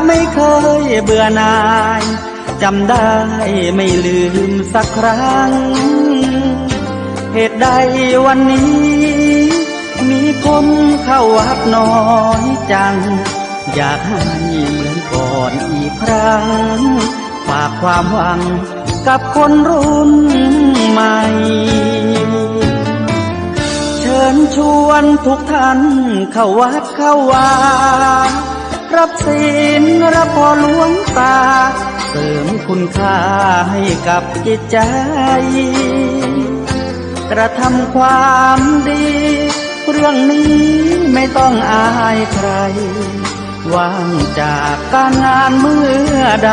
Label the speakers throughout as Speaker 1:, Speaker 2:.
Speaker 1: ไม่เคยเบื่อหน่ายจำได้ไม่ลืมสักครั้งเหตุใดวันนี้มีคนเข้าวัดน้อยจังอยากให้เหมือนก่อนอีกครั้งฝากความหวังกับคนรุ่นใหม่เชิญชวนทุกท่านเข้าวัดเข้าวารับศีลรับพรหลวงตาเสริมคุณค่าให้กับจิตใจกระทำความดีเรื่องนี้ไม่ต้องอายใครว่างจากการงานเมื่อใด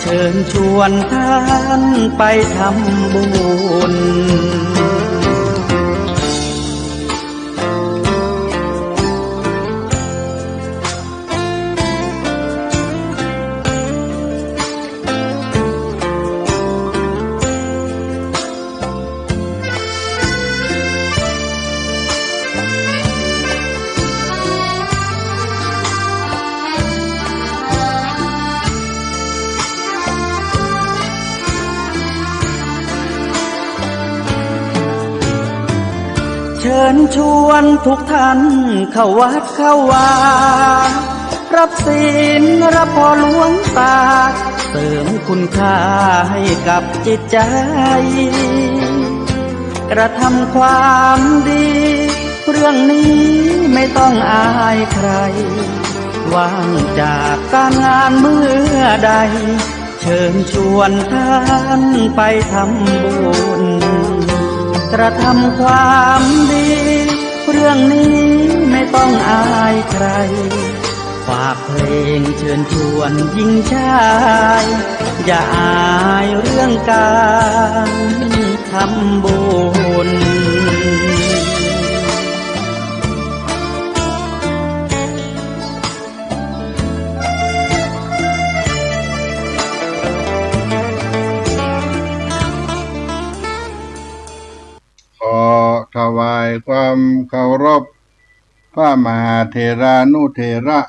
Speaker 1: เชิญชวนท่านไปทำบุญเชิญชวนทุกท่านเข้าวัดเข้าวารับศีลรับพรหลวงตาเสริมคุณค่าให้กับจิตใจกระทำความดีเรื่องนี้ไม่ต้องอายใครว่างจากการงานเมื่อใดเชิญชวนท่านไปทำบุญกระทำความดีเรื่องนี้ไม่ต้องอายใครฝากเพลงเชิญชวนหญิงชายอย่าอายเรื่องการทำบุญ
Speaker 2: ถวายความเคารพพระมหาเถรานุเถระ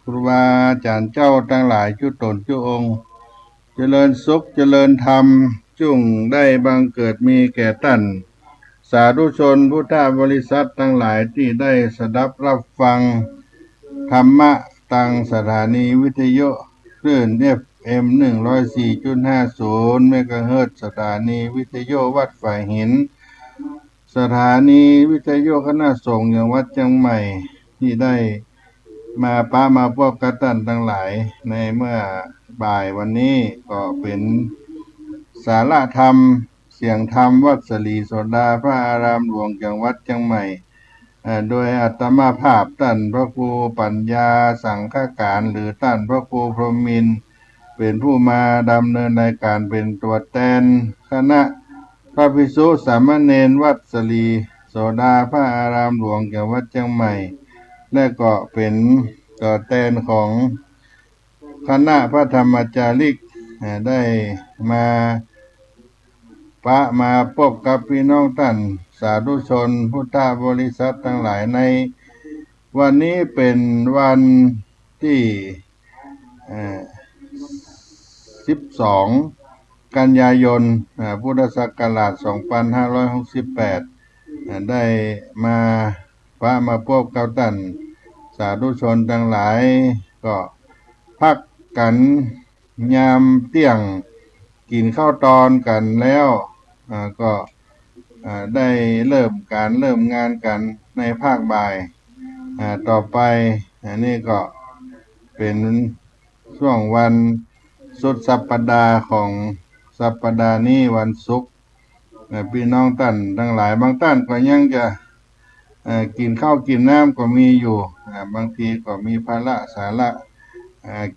Speaker 2: ครูบาอาจารย์เจ้าทั้งหลายทุกตนทุกองค์เจริญสุขเจริญธรรมจุ่งได้บังเกิดมีแก่ท่านสาธุชนพุทธบริษัททั้งหลายที่ได้สดับรับฟังธรรมะทางสถานีวิทยุคลื่น FM 104.50 เมกะเฮิรตซ์สถานีวิทยุวัดฝ่ายหินสถานีวิทยุคณะสงฆ์อย่างวัดเชียงใหม่ที่ได้มาพบกับท่านทั้งหลายในเมื่อบ่ายวันนี้ก็เป็นสาระธรรมเสียงธรรมวัดสลีโสดาพระอารามหลวงจังหวัดเชียงใหม่โดยอาตมาภาพท่านพระครูปัญญาสังฆการหรือท่านพระครูพรหมินทร์เป็นผู้มาดำเนินรายการเป็นตัวแทนคณะพระภิกษุสามเณรวัดสลีโสดาพระอารามหลวงจังหวัดเชียงใหม่และก็เป็นตัวแทนของคณะพระธรรมจาริกได้มาพบกับพี่น้องท่านสาธุชนพุทธบริษัททั้งหลายในวันนี้เป็นวันที่12 กันยายนพุทธศักราช 2568ได้มาพบกับท่านสาธุชนทั้งหลายก็พักกันยามเที่ยงกินข้าวตอนกันแล้วก็ได้เริ่มงานกันในภาคบ่ายต่อไปนี่ก็เป็นช่วงวันสุดสัปดาห์ของสัปดาห์นี้วันศุกร์พี่น้องท่านทั้งหลายบางท่านก็ยังจะกินข้าวกินน้ำก็มีอยู่บางทีก็มีภาระสาระ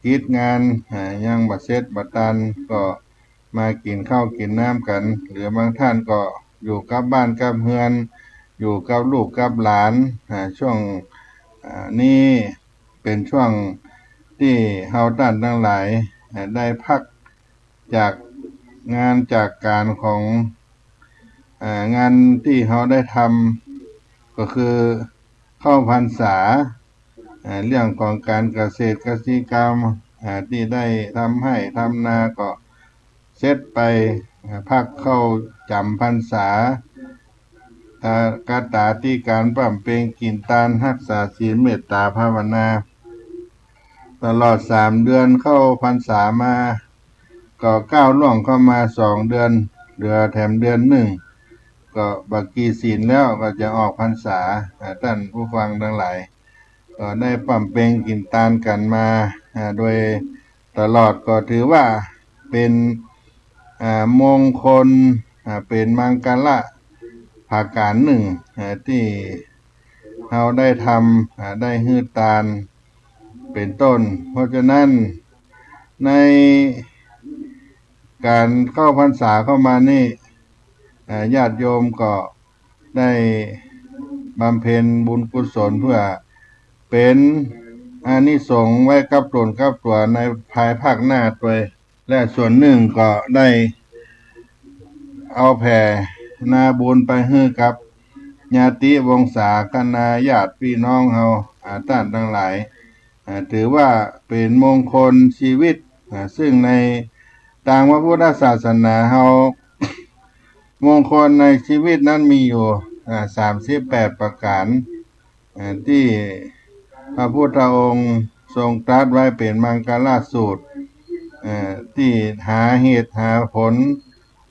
Speaker 2: กิจงานยังบัดเสร็จบัดตันก็มากินข้าวกินน้ำกันหรือบางท่านก็อยู่กับบ้านกับเฮือนอยู่กับลูกกับหลานช่วงนี้เป็นช่วงที่เฮาท่านทั้งหลายได้พักจากงานจากการของงานที่เฮาได้ทำก็คือเข้าพรรษา เรื่องของการเกษตรกสิกรรมที่ได้ทำให้ทำนาก็เสร็จไปพักเข้าจำพรรษากาตาที่การปำเพ็ญกินทานรักษาศีลเมตตาภาวนาตลอด3 เดือนเข้าพรรษามาก็ก้าวล่วงเข้ามา2 เดือนเหลือแถมเดือน 1ก็บักกีศีลแล้วก็จะออกพรรษาท่านผู้ฟังทั้งหลายก็ได้ปำเพ็ญกินทานกันมาโดยตลอดก็ถือว่าเป็นมงคลเป็นมังกรภาการหนึ่งที่เราได้ทำได้ฮือทานเป็นต้นเพราะฉะนั้นในการเข้าพรรษาเข้ามานี่ญาติโยมก็ได้บำเพ็ญบุญกุศลเพื่อเป็นอานิสงส์ไว้กับตนกับตัวในภายภาคหน้าตัวและส่วนหนึ่งก็ได้เอาแผ่นาบุญไปให้กับญาติวงศาคณาญาติพี่น้องเฮาท่านทั้งหลายถือว่าเป็นมงคลชีวิตซึ่งในทางพระพุทธศาสนาเฮามงคลในชีวิตนั้นมีอยู่38ประการที่พระพุทธองค์ทรงตรัสไว้เป็นมังกรสูตรที่หาเหตุหาผล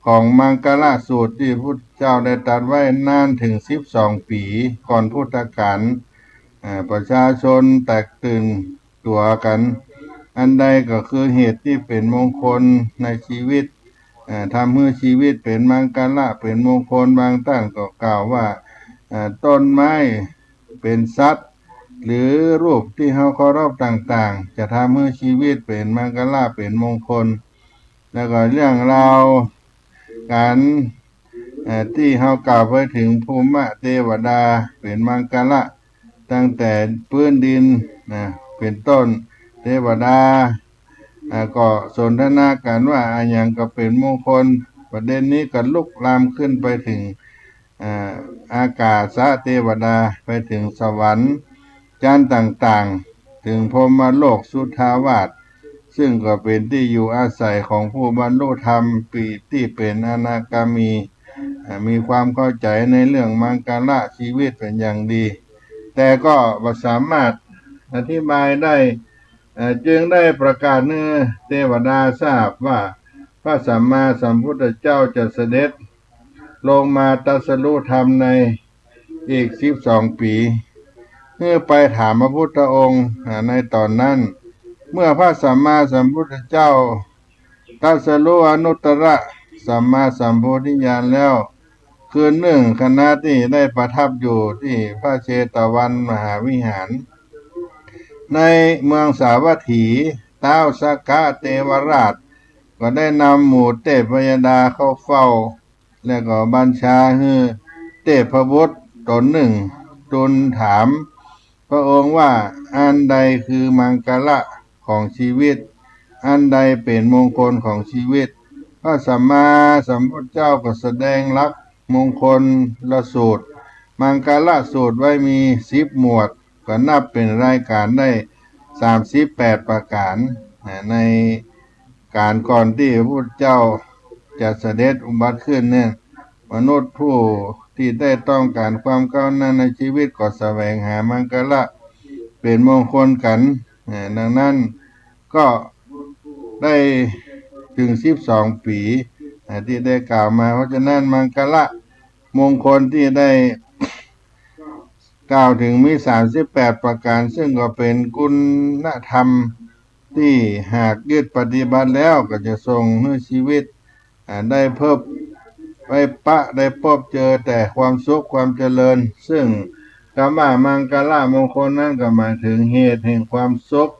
Speaker 2: ของมังกรสูตรที่พุทธเจ้าได้ตรัสไว้นานถึง12 ปีก่อนพุทธกาลประชาชนแตกตื่นตัวกันอันใดก็คือเหตุที่เป็นมงคลในชีวิตทำให้ชีวิตเป็นมังกรเป็นมงคลบางท่านก็กล่าวว่าต้นไม้เป็นสัตว์หรือรูปที่เฮาเคารพต่างๆจะทำให้ชีวิตเป็นมังกรเป็นมงคลแล้วก็เรื่องราวการที่เฮากล่าวไปถึงภูมิเทวดาเป็นมังกรตั้งแต่พื้นดินเป็นต้นเทวดาก็สนทนากันว่าอย่างก็เป็นมงคลประเด็นนี้ก็ลุกลามขึ้นไปถึงอากาศเทวดาไปถึงสวรรค์จานต่างๆถึงพรหมโลกสุทาวาสซึ่งก็เป็นที่อยู่อาศัยของผู้บรรลุธรรมปีที่เป็นอนาคามีมีความเข้าใจในเรื่องมังกรชีวิตเป็นอย่างดีแต่ก็บ่สามารถอธิบายได้จึงได้ประกาศเนื้อเทวดาทราบว่าพระสัมมาสัมพุทธเจ้าจะเสด็จลงมาตรัสรู้ธรรมในอีก12 ปีเมื่อไปถามพระพุทธองค์ในตอนนั้นเมื่อพระสัมมาสัมพุทธเจ้าตรัสรู้อนุตตรสัมมาสัมโพธิญาณแล้วคืนหนึ่งคณะที่ได้ประทับอยู่ที่พระเชตวันมหาวิหารในเมืองสาวัตถีท้าวสักกะเทวราชก็ได้นำหมู่เทพยดาเข้าเฝ้าและก็บัญชาให้เทพบุตรตนหนึ่งทูลถามพระองค์ว่าอันใดคือมังกรของชีวิตอันใดเป็นมงคลของชีวิตพระสัมมาสัมพุทธเจ้าก็แสดงลักษณ์มงคลละสูตรมังกรสูตรไว้มี10 หมวดก็นับเป็นรายการได้38ประการในการก่อนที่พระพุทธเจ้าจะเสด็จอุบัติขึ้นเนี่ยมนุษย์ผู้ที่ได้ต้องการความก้าวหน้าในชีวิตก็แสวงหามังกรเป็นมงคลกันดังนั้นก็ได้ถึง12 ปีที่ได้กล่าวมาเพราะฉะนั้นมังกรมงคลที่ได้กล่าวถึงมี38ประการซึ่งก็เป็นคุณธรรมที่หากยึดปฏิบัติแล้วก็จะส่งให้ชีวิตได้เพิ่มไปได้พบเจอแต่ความสุขความเจริญซึ่งคำว่ามังกรมงคลนั้นก็หมายถึงเหตุแห่งความสุข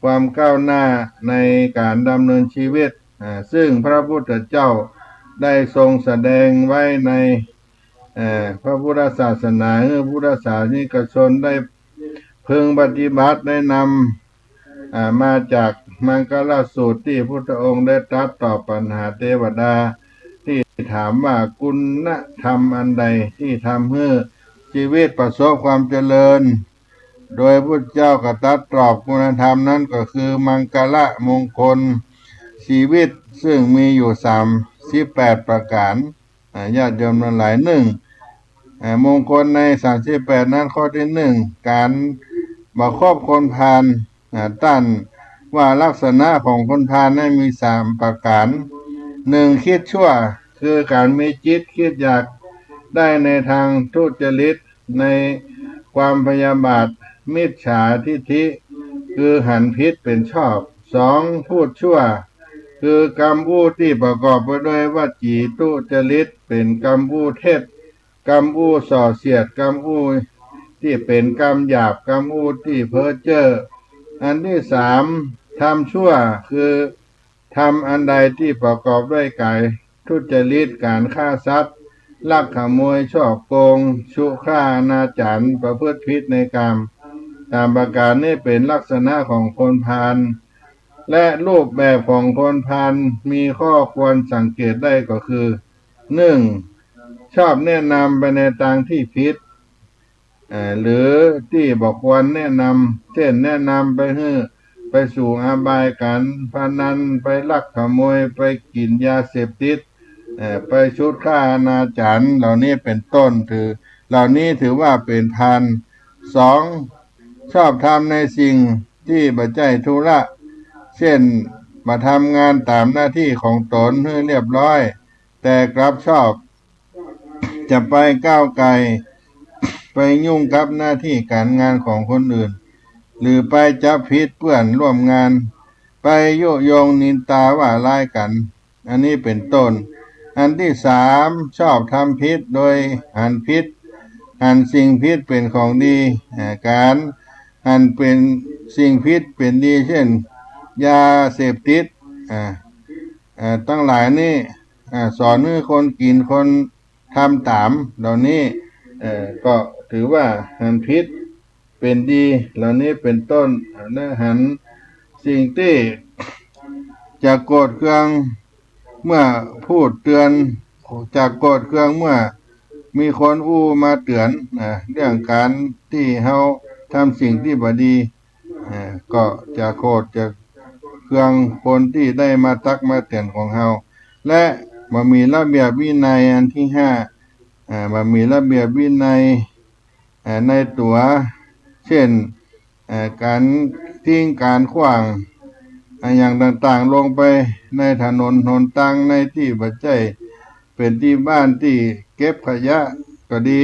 Speaker 2: ความก้าวหน้าในการดำเนินชีวิตซึ่งพระพุทธเจ้าได้ทรงแสดงไว้ในพระพุทธศาสนาพุทธศาสนิกชนได้พึงปฏิบัติได้นำมาจากมังกรสูตรที่พุทธองค์ได้ตรัสตอบปัญหาเทวดาที่ถามว่าคุณธรรมอันใดที่ทำให้ชีวิตประสบความเจริญ โดยพุทธเจ้าก็ตรัสตอบคุณธรรมนั้นก็คือมังกละมงคลชีวิตซึ่งมีอยู่38ประการญาติโยมทั้งหลายมงคลใน38นั้นข้อที่การบังคับคนพาลตั้นว่าลักษณะของคนพาลนั้นมี3ประการคิดชั่วคือการมีจิตคิดอยากได้ในทางทุจริตในความพยาบาทมิจฉาทิฐิคือหันผิดเป็นชอบพูดชั่วคือกรรมอู้ที่ประกอบไปด้วยวจีทุจริตเป็นกรรมอู้เท็จกรรมอู้ส่อเสียดกรรมอู้ที่เป็นกรรมหยาบกรรมอู้ที่เพ้อเจ้ออันที่ทำชั่วคือทำอันใดที่ประกอบด้วยกายทุจริตการฆ่าสัตว์ลักขโมยฉ้อโกงชุฆ่าอนาจารประพฤติผิดในกรรมตามประการนี้เป็นลักษณะของคนพาลและรูปแบบของคนพาลมีข้อควรสังเกตได้ก็คือชอบแนะนำไปในทางที่ผิดหรือที่บอกควรแนะนำเช่นแนะนำไปสู่อบายการพนันไปลักขโมยไปกินยาเสพติดไปชุดฆ่าอนาจารเหล่านี้เป็นต้นเหล่านี้ถือว่าเป็นพาลชอบทำในสิ่งที่บัจจัยธุระเช่นมาทำงานตามหน้าที่ของตนให้เรียบร้อยแต่กลับชอบจะไปก้าวไกลไปยุ่งกับหน้าที่การงานของคนอื่นหรือไปจับผิดเพื่อนร่วมงานไปยุยงนินตาว่าร้ายกันอันนี้เป็นต้นอันที่ชอบทำผิดโดยหันสิ่งผิดเป็นของดีการหันเป็นสิ่งผิดเป็นดีเช่นยาเสพติดตั้งหลายนี่สอนให้คนกินคนทำตามเหล่านี้ก็ถือว่าหันผิดเป็นดีเหล่านี้เป็นต้นและหันสิ่งที่จะโกรธเคืองเมื่อพูดเตือนจากโกรธเคืองเมื่อมีคนอู้มาเตือนเรื่องการที่เฮาทำสิ่งที่บ่ดีก็จะโกรธจะเคืองคนที่ได้มาตักมาเตือนของเฮาและบ่มีระเบียบวินัยอันที่บ่มีระเบียบวินัยในตัวเช่นการทิ้งการขว้างอย่างต่างๆลงไปในถนนหนทางในที่บัจจัยเป็นที่บ้านที่เก็บขยะก็ดี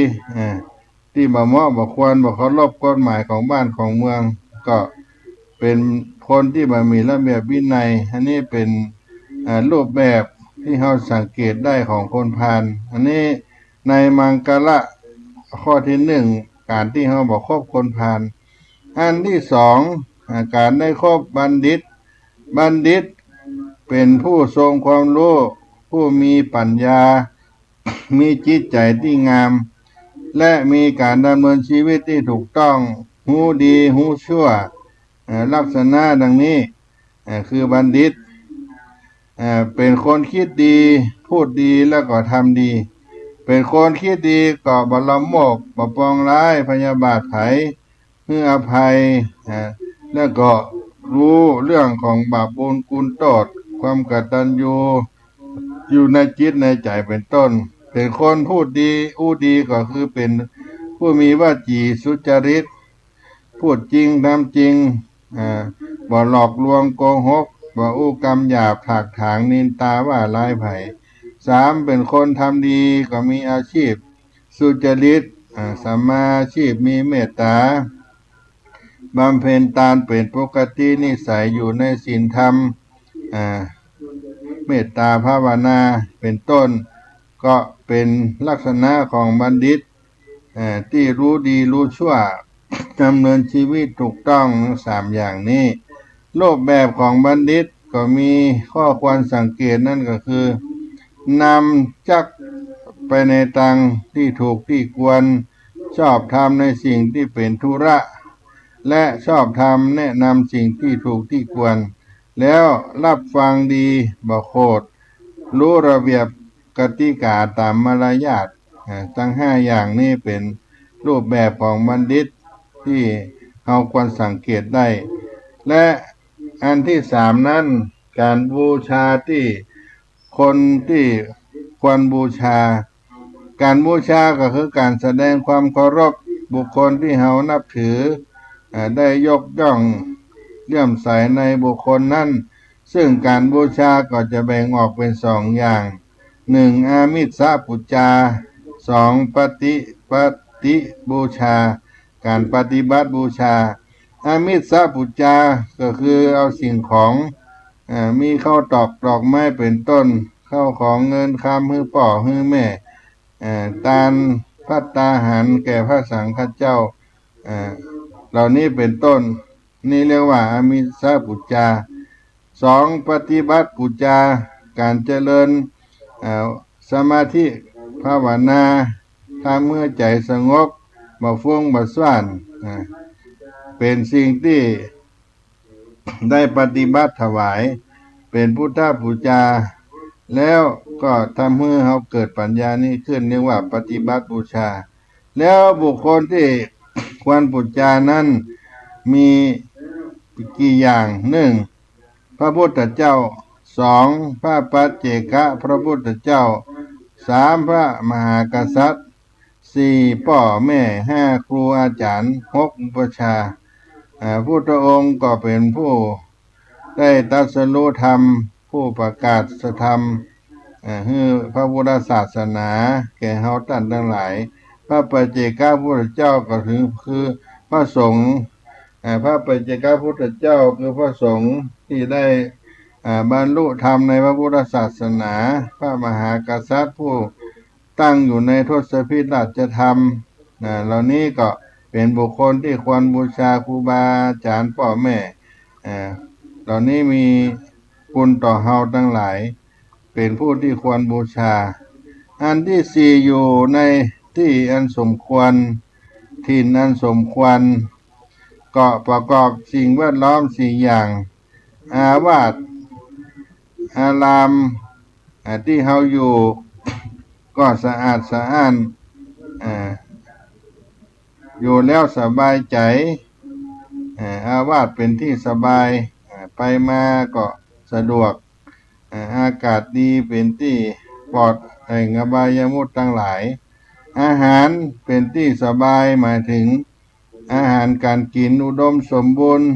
Speaker 2: ที่บ่เหมาะบ่ควรบ่เคารพกฎหมายของบ้านของเมืองก็เป็นคนที่บ่มีระเบียบวินัยอันนี้เป็นรูปแบบที่เราสังเกตได้ของคนพาลอันนี้ในมังกละข้อที่การที่เราบอกคบคนพาลอันที่การได้คบบัณฑิตเป็นผู้ทรงความรู้ผู้มีปัญญามีจิตใจที่งามและมีการดำเนินชีวิตที่ถูกต้องหูดีหูชั่วลักษณะดังนี้คือบัณฑิตเป็นคนคิดดีพูดดีแล้วก็ทำดีเป็นคนคิดดีก็บ่ละโมบบ่ปองร้ายพยาบาทไผให้อภัยแล้วก็รู้เรื่องของบาปบุญคุณโทษความกตัญญูอยู่ในจิตในใจเป็นต้นเป็นคนพูดดีอู้ดีก็คือเป็นผู้มีวจีสุจริตพูดจริงทำจริงบ่หลอกลวงโกหกบ่อู้กรรมหยาบถากถางนินตาว่าร้ายไผ่เป็นคนทำดีก็มีอาชีพสุจริตสัมมาอาชีพมีเมตตาบำเพ็ญทานเป็นปกตินิสัยอยู่ในศีลธรรมเมตตาภาวนาเป็นต้นก็เป็นลักษณะของบัณฑิตที่รู้ดีรู้ชั่วดำเนินชีวิตถูกต้องทั้ง3อย่างนี้รูปแบบของบัณฑิตก็มีข้อควรสังเกตนั่นก็คือนำจักไปในทางที่ถูกที่ควรชอบทำในสิ่งที่เป็นธุระและชอบทำแนะนำสิ่งที่ถูกที่ควรแล้วรับฟังดีบ่โคตรรู้ระเบียบกติกาตามมารยาททั้ง5อย่างนี้เป็นรูปแบบของบัณฑิตที่ เราควรสังเกตได้ และอันที่สามนั้นการบูชาที่คนที่ควรบูชา การบูชาก็คือการแสดงความเคารพบุคคลที่เรานับถือได้ยกย่องเลื่อมใสในบุคคลนั้นซึ่งการบูชาก็จะแบ่งออกเป็นสองอย่างหนึ่งอามิสปุจจาสองปฏิบูชาการปฏิบัติบูชาอามิสปุจจาก็คือเอาสิ่งของมีข้าวตอกดอกไม้เป็นต้นข้าวของเงินคำฮื้อป่อฮื้อแม่ตาลภัตตาหารแก่พระสังฆเจ้าเหล่านี้เป็นต้นนี่เรียกว่าอามิสปุจจาสองปฏิบัติปุจจาการเจริญสมาธิภาวนาถ้าเมื่อใจสงบบ่ฟุ้งบ่ซ่านเป็นสิ่งที่ได้ปฏิบัติถวายเป็นพุทธบูชาแล้วก็ทำให้เราเกิดปัญญานี้ขึ้นเรียกว่าปฏิบัติบูชาแล้วบุคคลที่ควรบูชานั้นมีกี่อย่างหนึ่งพระพุทธเจ้าสองพระปัจเจกพระพุทธเจ้าสามพระมหากษัตริย์สี่พ่อแม่ห้าครูอาจารย์หกอุปัชฌาย์พุทธองค์ก็เป็นผู้ได้ตรัสรู้ธรรมผู้ประกาศธรรมให้พระพุทธศาสนาแก่เฮาท่านทั้งหลายพระปัจเจกพุทธเจ้าก็คือพระสงฆ์พระปัจเจกพุทธเจ้าคือพระสงฆ์ที่ได้บรรลุธรรมในพระพุทธศาสนาพระมหากษัตริย์ผู้ตั้งอยู่ในทศพิธราชธรรมเหล่านี้ก็เป็นบุคคลที่ควรบูชาครูบาอาจารย์พ่อแม่เหล่านี้มีคุณต่อเฮาทั้งหลายเป็นผู้ที่ควรบูชาอันที่สี่อยู่ในที่อันสมควรถิ่นอันสมควรก็ประกอบสิ่งแวดล้อมสี่อย่างอาวาสอารามที่เฮาอยู่ก็สะอาดสะอ้านอยู่แล้วสบายใจอาวาสเป็นที่สบายไปมาก็สะดวกอากาศดีเป็นที่ปลอดแห่งอบายมุขทั้งหลายอาหารเป็นที่สบายหมายถึงอาหารการกินอุดมสมบูรณ์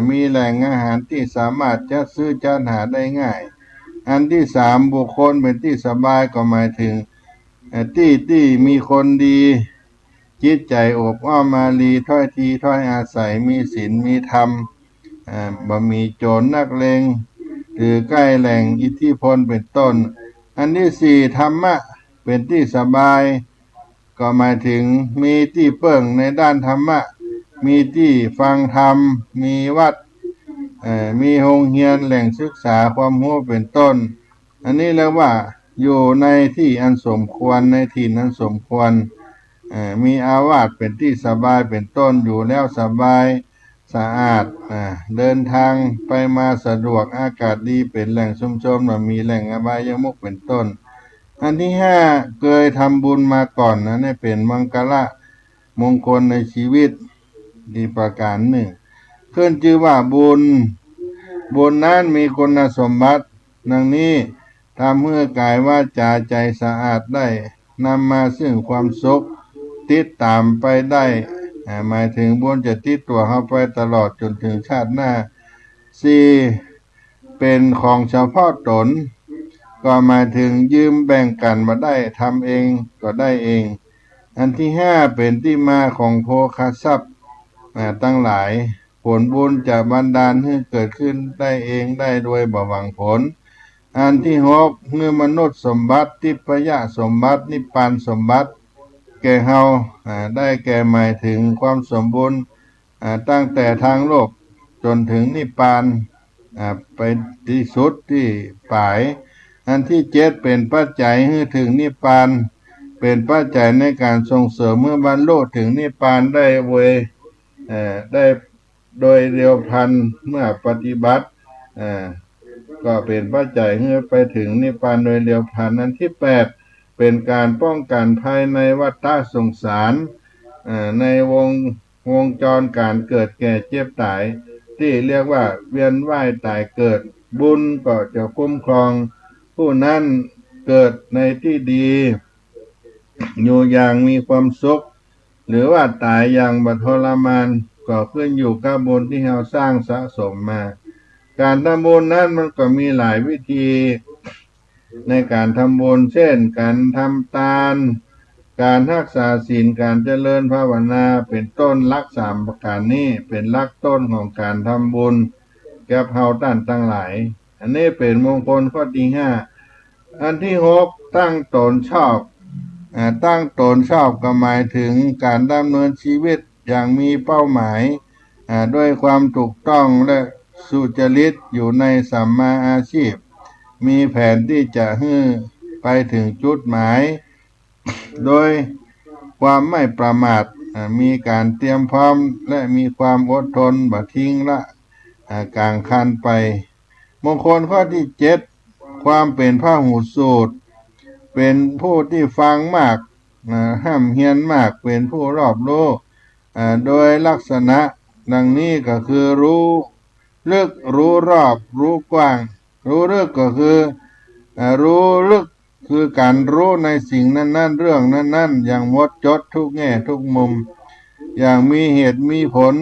Speaker 2: มีแหล่งอาหารที่สามารถจะซื้อจัดหาได้ง่ายอันที่สามบุคคลเป็นที่สบายก็หมายถึงที่มีคนดีจิตใจอบอ้อมอารีถ้อยทีถ้อยอาศัยมีศีลมีธรรมบ่มีโจรนักเลงหรือใกล้แหล่งอิทธิพลเป็นต้นอันที่สี่ธรรมะเป็นที่สบายก็หมายถึงมีที่เปิ่งในด้านธรรมะมีที่ฟังธรรมมีวัดมีโรงเรียนแหล่งศึกษาความรู้เป็นต้นอันนี้เรียกว่าอยู่ในที่อันสมควรในที่นั้นสมควรมีอาวาสเป็นที่สบายเป็นต้นอยู่แล้วสบายสะอาดเดินทางไปมาสะดวกอากาศดีเป็นแหล่งชุมชนมีแหล่งอบายมุขเป็นต้นอันที่ห้าเคยทำบุญมาก่อนนะนี่เป็นมังคละมงคลในชีวิตดีประการหนึ่งขึ้นชื่อว่าบุญนั้นมีคุณสมบัติดังนี้ทำเมื่อกายวาจาใจสะอาดได้นำมาซึ่งความสุขติดตามไปได้หมายถึงบุญจะติดตัวเข้าไปตลอดจนถึงชาติหน้าสี่เป็นของเฉพาะตนก็หมายถึงยืมแบ่งกันมาได้ทำเองก็ได้เองอันที่ห้าเป็นที่มาของโภคทรัพย์ตั้งหลายผลบุญจะบันดาลให้เกิดขึ้นได้เองได้โดยบ่หวังผลอันที่หกเมื่อมนุษย์สมบัติทิพยสมบัตินิพพานสมบัติแก่เฮาได้แก่หมายถึงความสมบูรณ์ตั้งแต่ทางโลกจนถึงนิพพานไปที่สุดที่ปลายอันที่เจ็ดเป็นปัจจัยให้ถึงนิพพานเป็นปัจจัยในการส่งเสริมเมื่อบรรลุถึงนิพพานได้ได้โดยเร็วพลันเมื่อปฏิบัติก็เป็นปัจจัยให้ไปถึงนิพพานโดยเร็วพลันอันที่แปดเป็นการป้องกันภายในวัฏสงสารในวง วงจรการเกิดแก่เจ็บตายที่เรียกว่าเวียนว่ายตายเกิดบุญก็จะคุ้มครองผู้นั้นเกิดในที่ดีอยู่อย่างมีความสุขหรือว่าตายอย่างบัดทรมานก็ขึ้นอยู่กับบุญที่เราสร้างสะสมมาการทำบุญนั้นมันก็มีหลายวิธีในการทำบุญเช่นการทำทานการรักษาศีลการเจริญภาวนาเป็นต้นหลักสามประการนี้เป็นหลักต้นของการทำบุญแก่เฮาท่านทั้งหลายอันนี้เป็นมงคลข้อที่ห้าอันที่หกตั้งตนชอบตั้งตนชอบก็หมายถึงการดำเนินชีวิตอย่างมีเป้าหมายด้วยความถูกต้องและสุจริตอยู่ในสัมมาอาชีพมีแผนที่จะให้ไปถึงจุดหมายโดยความไม่ประมาทมีการเตรียมพร้อมและมีความอดทนบ่ทิ้งละกลางคันไปมงคลข้อที่เจ็ดความเป็นพหูสูตรเป็นผู้ที่ฟังมากห้ามเฮียนมากเป็นผู้รอบรู้โดยลักษณะดังนี้ก็คือรู้ลึกรู้รอบรู้กว้างรู้ลึกก็คือรู้ลึกคือการรู้ในสิ่งนั้นๆเรื่องนั้นๆอย่างหมดจดทุกแง่ทุกมุมอย่างมีเหตุมีผล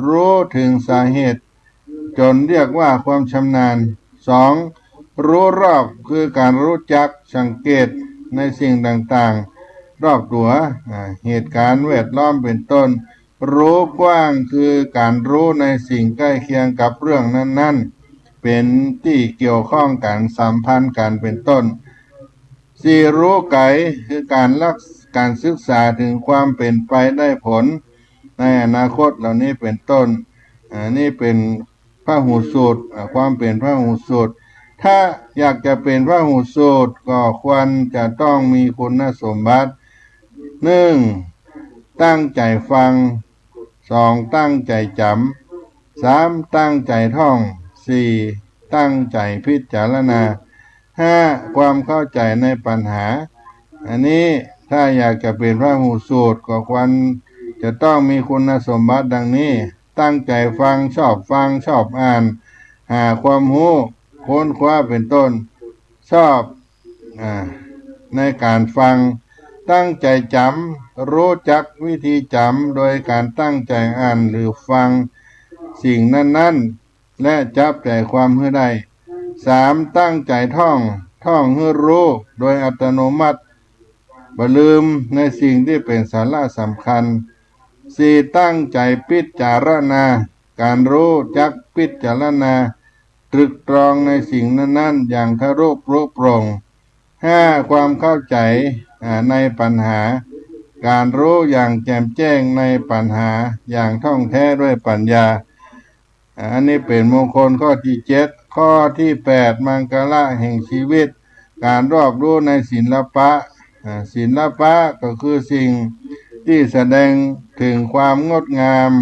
Speaker 2: รู้ถึงสาเหตุจนเรียกว่าความชำนาญสองรู้รอบคือการรู้จักสังเกตในสิ่งต่างๆรอบตัวเหตุการณ์แวดล้อมเป็นต้นรู้กว้างคือการรู้ในสิ่งใกล้เคียงกับเรื่องนั้นๆเป็นที่เกี่ยวข้องกันสัมพันธ์กันเป็นต้นสี่รู้ไกลคือการศึกษาถึงความเป็นไปได้ผลในอนาคตเหล่านี้เป็นต้นนี่เป็นพหูสูตรความเป็นพหูสูตรถ้าอยากจะเป็นพหูสูตรก็ควรจะต้องมีคุณสมบัติหนึ่งตั้งใจฟังสองตั้งใจจำสามตั้งใจท่องสี่ตั้งใจพิจารณาห้าความเข้าใจในปัญหาอันนี้ถ้าอยากจะเป็นพหูสูตรก็ควรจะต้องมีคุณสมบัติดังนี้ตั้งใจฟังชอบอ่านหาความรู้ค้นคว้าเป็นต้นชอบในการฟังตั้งใจจำรู้จักวิธีจำโดยการตั้งใจอ่านหรือฟังสิ่งนั้นๆและจับใจความให้ได้สามตั้งใจท่องให้รู้โดยอัตโนมัติบ่ลืมในสิ่งที่เป็นสาระสำคัญสี่ตั้งใจพิจารณาการรู้จักพิจารณาตรึกตรองในสิ่งนั้นๆอย่างทะลุโปร่งห้าความเข้าใจในปัญหาการรู้อย่างแจ่มแจ้งในปัญหาอย่างท่องแท้ด้วยปัญญาอันนี้เป็นมงคลข้อที่เจ็ดข้อที่แปดมังกละแห่งชีวิตการรอบรู้ในศิลปะศิลปะก็คือสิ่งที่แสดงถึงความงดงาม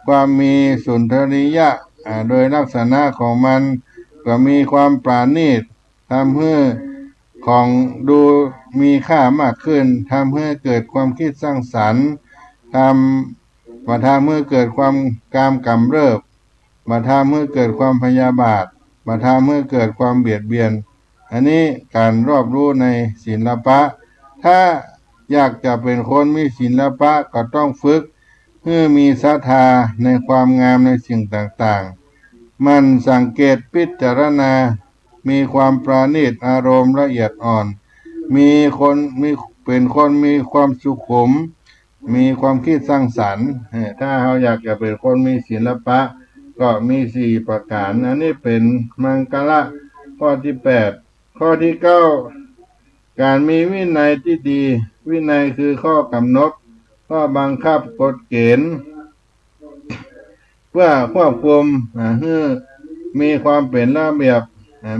Speaker 2: ความมีสุนทรียะโดยลักษณะของมันก็มีความปราณีตทำให้ของดูมีค่ามากขึ้นทำให้เกิดความคิดสร้างสรรค์ทำให้เกิดความกำเริบมาทำให้เกิดความพยาบาทมาทำให้เกิดความเบียดเบียนอันนี้การรอบรู้ในศิลปะถ้าอยากจะเป็นคนมีศิลปะก็ต้องฝึกเพื่อมีศรัทธาในความงามในสิ่งต่างๆมันสังเกตพิจารณามีความปราณีตอารมณ์ละเอียดอ่อนเป็นคนมีความสุขุมมีความคิดสร้างสรรค์ถ้าเราอยากจะเป็นคนมีศิลปะก็มีสี่ประการอันนี้เป็นมังกละข้อที่แปดข้อที่เก้าการมีวินัยที่ดีวินัยคือข้อกำหนดข้อบังคับกฎเกณฑ์เพื่อควบคุมให้มีความเป็นระเบียบ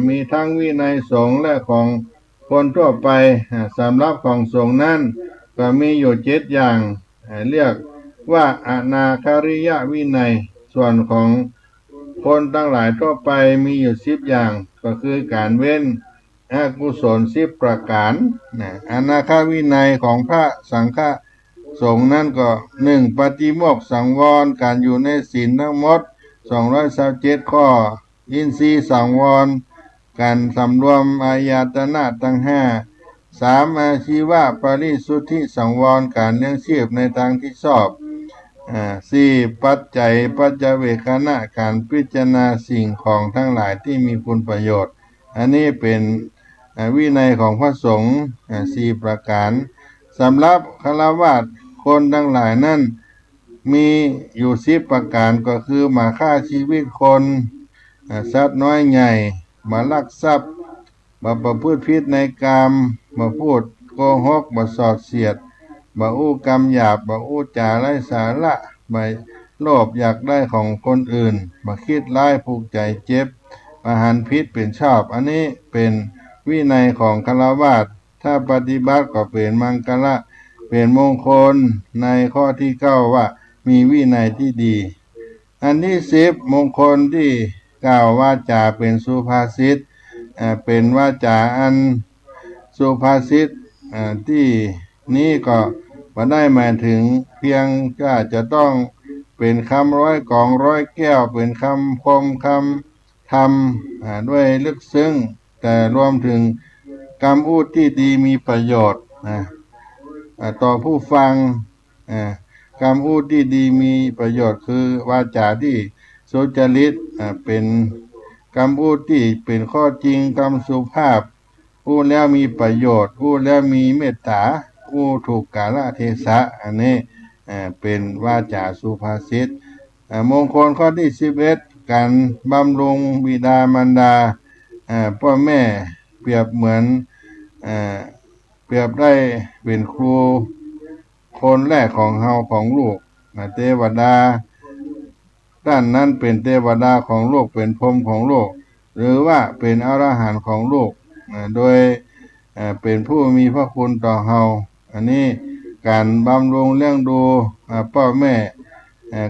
Speaker 2: มีทั้งวินัยสงฆ์และของคนทั่วไปสำหรับของสงฆ์นั้นก็มีอยู่เจ็ดอย่างเรียกว่าอนาคาริยวินัยส่วนของคนทั้งหลายทั่วไปมีอยู่10อย่างก็คือการเว้นอกุศล10ประการอนาคาวินัยของพระสังฆ สงฆ์นั่นก็หนึ่งปฏิโมกข์สังวรการอยู่ในศีลทั้งหมด227ข้ออินทรีย์สังวรการสำรวมอายตนะทั้งห้าสามอาชีวะปริสุทธิสังวรการเลี้ยงชีพในทางที่ชอบสี่ปัจจัยปัจจเวคขณะการพิจารณาสิ่งของทั้งหลายที่มีคุณประโยชน์อันนี้เป็นวินัยของพระสงฆ์สี่ประการสำหรับฆราวาสคนทั้งหลายนั้นมีอยู่10ประการก็คือมาฆ่าชีวิตคนสัตว์น้อยใหญ่มาลักทรัพย์มาประพฤติผิดในกามมาพูดโกหกมาสอดเสียดมาอู้กรรมหยาบมาอู้จาไร้สาระมาโลภอยากได้ของคนอื่นมาคิดร้ายผูกใจเจ็บมาหันพิษเป็นชอบอันนี้เป็นวินัยของฆราวาสถ้าปฏิบัติก็เป็นมังคละเป็นมงคลในข้อที่9ว่ามีวินัยที่ดีอันที่10มงคลที่กล่าววาจาเป็นสุภาษิตเป็นวาจาอันสุภาษิตที่นี้ก็ไม่ได้หมายถึงเพียงก็จะต้องเป็นคำร้อยกองร้อยแก้วเป็นคำคมคำธรรมด้วยลึกซึ้งแต่รวมถึงคำพูดที่ดีมีประโยชน์ต่อผู้ฟังคำพูดที่ดีมีประโยชน์คือวาจาที่สุจริตเป็นคำพูดที่เป็นข้อจริงคำสุภาพพูดแล้วมีประโยชน์พูดแล้วมีเมตตาพูดถูกกาลเทศะอันนี้เป็นวาจาสุภาษิตมงคลข้อที่11การบำรุงบิดามารดาพ่อแม่เปรียบเหมือนเปรียบได้เป็นครูคนแรกของเฮาของลูกเทวดาด้านนั้นเป็นเทวดาของโลกเป็นพรหมของโลกหรือว่าเป็นอรหันต์ของโลกโดยเป็นผู้มีพระคุณต่อเฮาอันนี้การบำรุงเลี้ยงดูพ่อแม่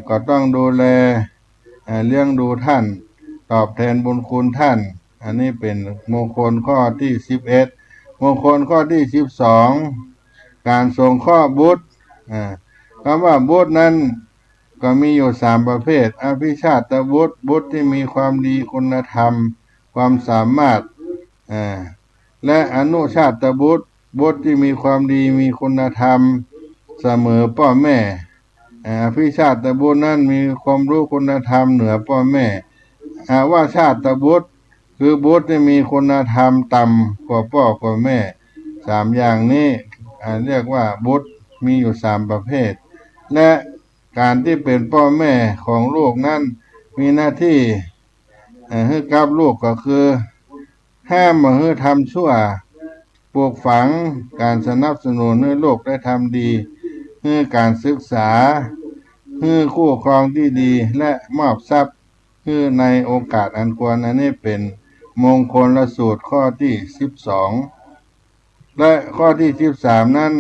Speaker 2: ก็ต้องดูแลเลี้ยงดูท่านตอบแทนบุญคุณท่านอันนี้เป็นมงคลข้อที่11มงคลข้อที่12การสงเคราะห์บุตรคำว่าบุตรนั้นก็มีอยู่3ประเภทอภิชาติบุตรบุตรที่มีความดีคุณธรรมความสามารถและอนุชาติบุตรบุตรที่มีความดีมีคุณธรรมเสมอพ่อแม่อภิชาติบุตรนั้นมีความรู้คุณธรรมเหนือพ่อแม่ว่าชาติบุตรคือบุตรที่มีคุณธรรมต่ำกว่าพ่อกว่าแม่3อย่างนี้เรียกว่าบุตรมีอยู่3ประเภทและการที่เป็นพ่อแม่ของลูกนั้นมีหน้าที่ให้กับลูกก็คือห้ามไม่ให้ทำชั่วปลูกฝังการสนับสนุนให้ลูกได้ทำดีให้การศึกษาให้คู่ครองที่ดีและมอบทรัพย์ให้ในโอกาสอันควรอันนี้เป็นมงคลสูตรข้อที่12และข้อที่13นั้น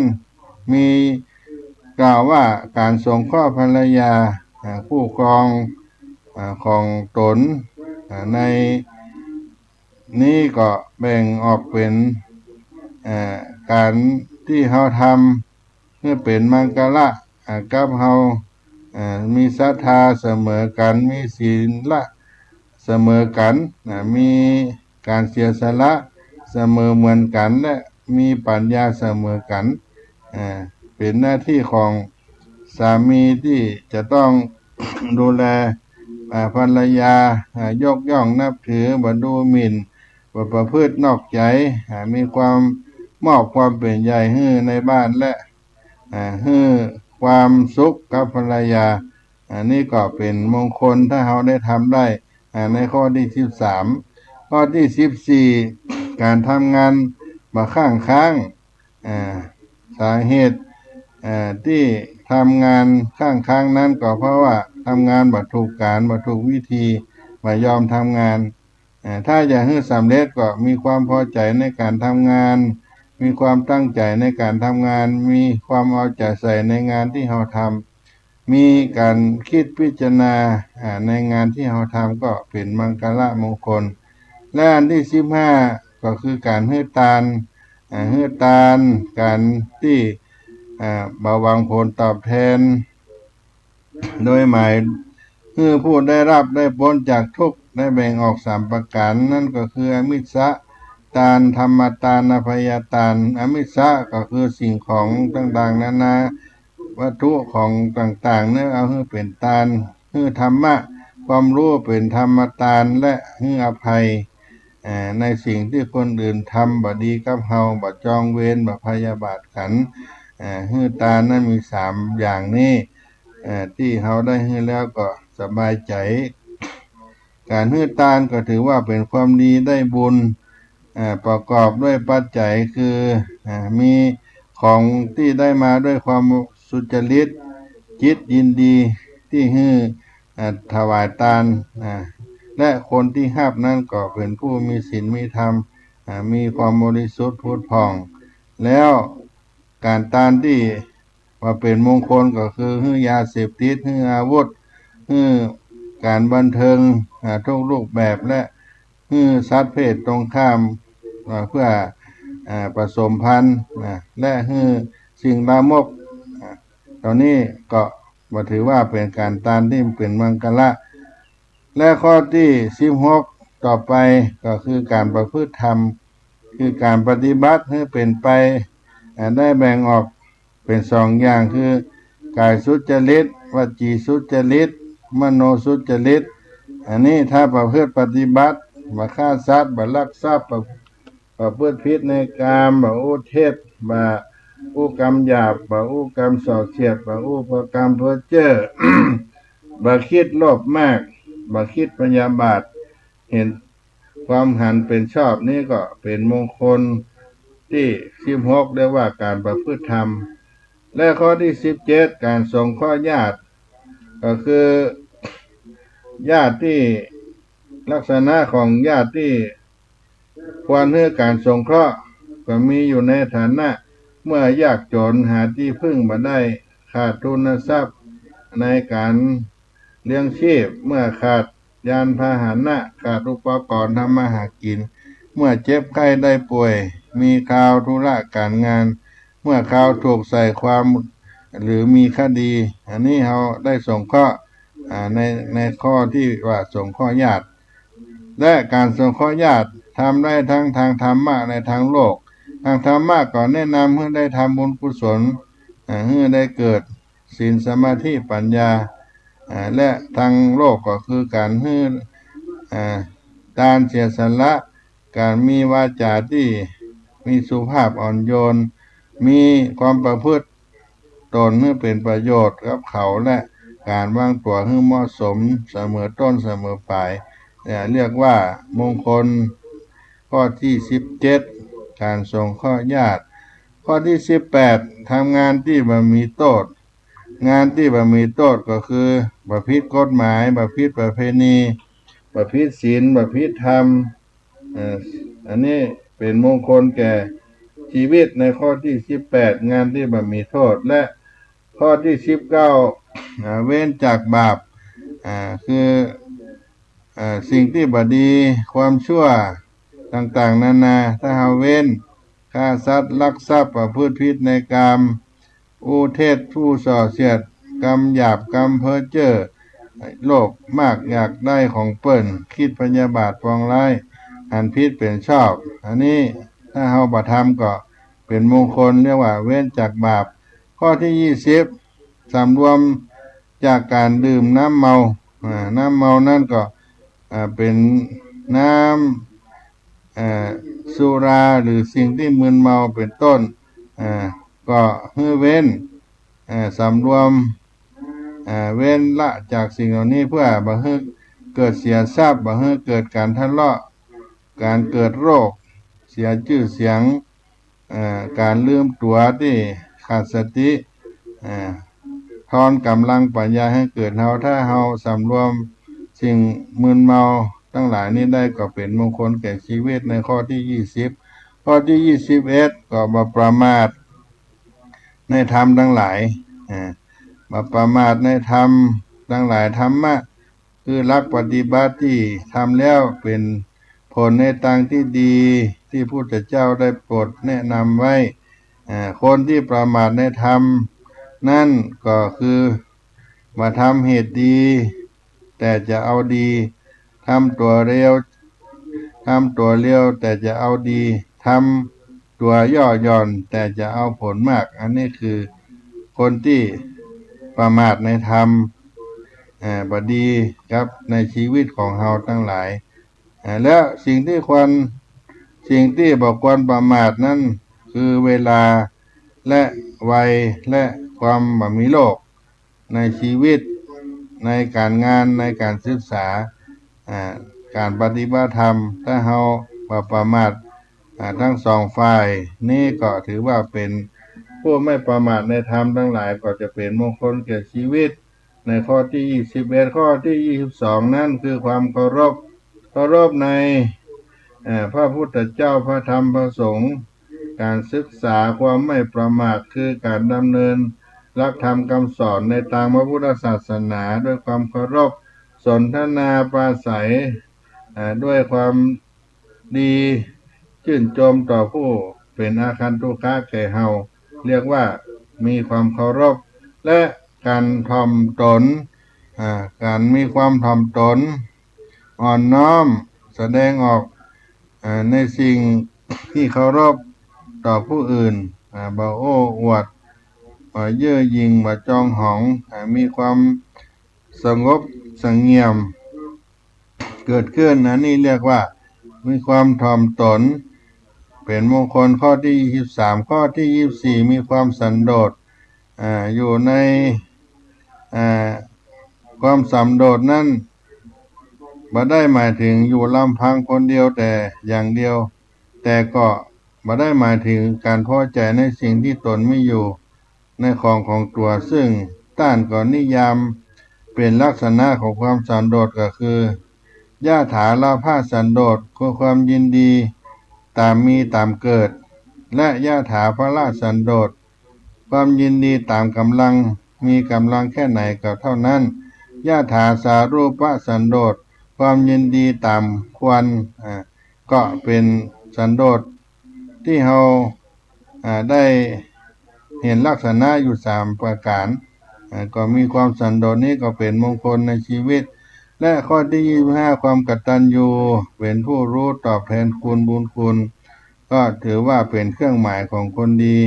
Speaker 2: มีกล่าวว่าการสงเคราะห์ภรรยาคู่ครองของตนในนี้ก็แบ่งออกเป็นการที่เฮาทำเพื่อเป็นมังคละกับเฮามีศรัทธาเสมอกันมีศีลเสมอกันมีการเสียสละเสมอเหมือนกันและมีปัญญาเสมอกันเป็นหน้าที่ของสามีที่จะต้องดูแลภรรยายกย่องนับถือบ่ดูหมิ่นบ่ประพฤตินอกใจมีความมอบความเป็นใหญ่ให้ในบ้านและให้ความสุขกับภรรยาอันนี้ก็เป็นมงคลถ้าเราได้ทำได้ในข้อที่13ข้อที่14การทำงานบ่ค้างสาเหตุที่ทำงานค้างนั้นก็เพราะว่าทำงานบ่ถูกการบ่ถูกวิธีบ่ยอมทำงานถ้าอยากให้สำเร็จก็มีความพอใจในการทำงานมีความตั้งใจในการทำงานมีความเอาใจใส่ในงานที่เราทำมีการคิดพิจารณาในงานที่เราทำก็เป็นมังคละมงคลและอันที่15ก็คือการให้ทานการที่ บ่หวังผลตอบแทนโดยหมายคือผู้ได้รับได้พ้นจากทุกข์ได้แบ่งออก3ประการนั่นก็คืออมิสสะทานธรรมทานอภัยทานอมิสสะก็คือสิ่งของต่างๆนานาวัตถุของต่างๆเนี่ยเอาให้เป็นทานคือธรรมะความรู้เป็นธรรมทานและให้อภัยในสิ่งที่คนอื่นทำบ่ดีกับเฮาบ่จองเวรบ่พยาบาทกันให้ทานนั้นมี3อย่างนี้ที่เฮาได้ให้แล้วก็สบายใจการให้ทานก็ถือว่าเป็นความดีได้บุญประกอบด้วยปัจจัยคือมีของที่ได้มาด้วยความสุจริตจิตยินดีที่ให้ถวายทานและคนที่รับนั้นก็เป็นผู้มีศีลมีธรรมมีความบริสุทธิ์ผุดผ่องแล้วการทานที่ว่าเป็นมงคลก็คือให้ยาเสพติดให้อาวุธให้การบันเทิงทุกรูปแบบและให้สัตว์เพศตรงข้ามเพื่อผสมพันธุ์และให้สิ่งลามกตอนนี้ก็ถือว่าเป็นการทานที่เป็นมังคละและข้อที่16ต่อไปก็คือการประพฤติธรรมคือการปฏิบัติให้เป็นไปได้แบ่งออกเป็น2อย่างคือกายสุจริตวจีสุจริตมโนสุจริตอันนี้ถ้าประพฤติปฏิบัติบ่ฆ่าสัตว์บ่ลักทรัพย์ประพฤติผิดในกามบ่อู้เท็จบ่อู้กรรมหยาบบ่อู้กรรมส่อเสียดบ่อู้กรรมเพ้อเจ้อ บ่คิดโลภมากบ่คิดพยาบาทเห็นความหันเป็นชอบนี่ก็เป็นมงคลที่16เรียกว่าการประพฤติธรรมและข้อที่17การสงเคราะห์ญาติก็คือญาติที่ลักษณะของญาติที่ควรให้การสงเคราะห์ก็มีอยู่ในฐานะเมื่อยากจนหาที่พึ่งบ่ได้ขาดทุนทรัพย์ในการเลี้ยงชีพเมื่อขาดยานพาหนะขาดอุปกรณ์ทำมาหากินเมื่อเจ็บไข้ได้ป่วยมีข่าวธุระการงานเมื่อข่าวถูกใส่ความหรือมีคดีอันนี้เราได้สงเคราะห์ในข้อที่ว่าสงเคราะห์ญาติและการสงเคราะห์ญาติทำได้ทั้งทางธรรมะในทางโลกทางธรรมะก็แนะนำให้ได้ทำบุญกุศลให้ได้เกิดศีลสมาธิปัญญาและทางโลกก็คือการให้ทานเสียสละการมีวาจาที่มีสุภาพอ่อนโยนมีความประพฤติตนให้เป็นประโยชน์กับเขาและการวางตัวให้เหมาะสมเสมอต้นเสมอปลายเรียกว่ามงคลข้อที่17การสงเคราะห์ญาติข้อที่18ทำงานที่บ่มีโทษงานที่บ่มีโทษก็คือบ่ผิดกฎหมายบ่ผิดประเพณีบ่ผิดศีลบ่ผิดธรรมอันนี้เป็นมงคลแก่ชีวิตในข้อที่18งานที่บ่มีโทษและข้อที่19เว้นจากบาปคือสิ่งที่บ่ดีความชั่วต่างๆนานาถ้าเฮาเว้นฆ่าสัตว์ลักทรัพย์ประพฤติผิดในกามอู้เท็จผู้ส่อเสียดกรรมหยาบกรรมเพ้อเจ้อโลภมากอยากได้ของเปิ้นคิดพยาบาทปองร้ายอันผิดเป็นชอบอันนี้ถ้าเฮาบ่ทำก็เป็นมงคลเรียกว่าเว้นจากบาปข้อที่20สำรวมจากการดื่มน้ำเมาน้ำเมานั่นก็เป็นน้ำสุราหรือสิ่งที่มึนเมาเป็นต้นก็ให้เว้นสำรวมเว้นละจากสิ่งเหล่านี้เพื่อบ่ให้เกิดเสียทรัพย์บ่ให้เกิดการทะเลาะการเกิดโรคเสียชื่อเสียงการลืมตัวที่ขาดสติทอนกำลังปัญญาให้เกิดเฮาถ้าเฮาสำรวมสิ่งมึนเมาทั้งหลายนี้ได้ก็เป็นมงคลแก่ชีวิตในข้อที่20ข้อที่21ก็บ่ประมาทในธรรมทั้งหลายบ่ประมาทในธรรมทั้งหลายธรรมะคือหลักปฏิบัติที่ทำแล้วเป็นผลในทางที่ดีที่พุทธเจ้าได้โปรดแนะนำไว้ คนที่ประมาทในธรรมนั่นก็คือมาทำเหตุดีแต่จะเอาดีทำตัวเร็วแต่จะเอาดีทำตัวย่อหย่อนแต่จะเอาผลมากอันนี้คือคนที่ประมาทในธรรมบดีครับในชีวิตของเราทั้งหลายแล้วสิ่งที่บอกควรประมาทนั้นคือเวลาและวัยและความบ่มีโลกในชีวิตในการงานในการศึกษาการปฏิบัติธรรมถ้าเราประมาททั้งสองฝ่ายนี่ก็ถือว่าเป็นผู้ไม่ประมาทในธรรมทั้งหลายก็จะเป็นมงคลแก่ชีวิตในข้อที่21ข้อที่22นั่นคือความเคารพในพระพุทธเจ้าพระธรรมพระสงฆ์การศึกษาความไม่ประมาทคือการดำเนินหลักธรรมคำสอนในทางพระพุทธศาสนาด้วยความเคารพสนทนาปราศัยด้วยความดีชื่นชมต่อผู้เป็นอาคันตุกะแก่เฮาเรียกว่ามีความเคารพและการถ่อมตนการมีความถ่อมตนอ่อนน้อมแสดงออกในสิ่งที่เคารพต่อผู้อื่นบ่โอ้อวดเย่อหยิ่งบ่จองหองมีความสงบเสงี่ยมเกิดขึ้นนี่เรียกว่ามีความถ่อมตนเป็นมงคลข้อที่23ข้อที่24มีความสันโดษอยู่ในความสันโดษนั้นบ่ได้หมายถึงอยู่ลำพังคนเดียวแต่อย่างเดียวแต่ก็บ่ได้หมายถึงการพอใจในสิ่งที่ตนไม่อยู่ในของตัวซึ่งต้านก็นิยามเป็นลักษณะของความสันโดษก็คือยะถาลาภาสันโดษคือความยินดีตามมีตามเกิดและยะถาภละสันโดษความยินดีตามกำลังมีกำลังแค่ไหนก็เท่านั้นยะถาสารูปสันโดษความยินดีตามควรก็เป็นสันโดษที่เราได้เห็นลักษณะอยู่3ประการก็มีความสันโดษนี้ก็เป็นมงคลในชีวิตและข้อที่25ความกตัญญูเป็นผู้รู้ตอบแทนคุณบุญคุณก็ถือว่าเป็นเครื่องหมายของคนดี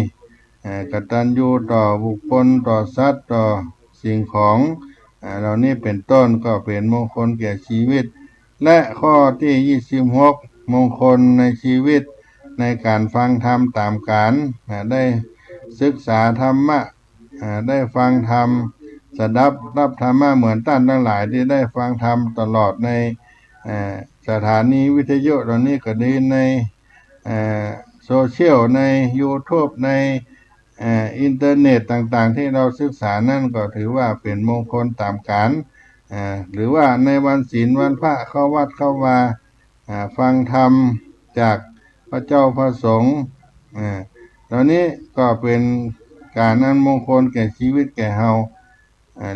Speaker 2: กตัญญูต่อบุคคลต่อสัตว์ต่อสิ่งของเหล่านี้เป็นต้นก็เป็นมงคลแก่ชีวิตและข้อที่26มงคลในชีวิตในการฟังธรรมตามการได้ศึกษาธรรมะได้ฟังธรรมสดับรับธรรมะเหมือนท่านทั้งหลายที่ได้ฟังธรรมตลอดในสถานีวิทยุเหล่านี้ก็ดีในโซเชียลใน YouTube ในอินเทอร์เน็ตต่างๆที่เราศึกษานั่นก็ถือว่าเป็นมงคลตามการหรือว่าในวันศีลวันพระเข้าวัดเข้าวาฟังธรรมจากพระเจ้าพระสงฆ์เหล่านี้ก็เป็นการอันมงคลแก่ชีวิตแก่เฮา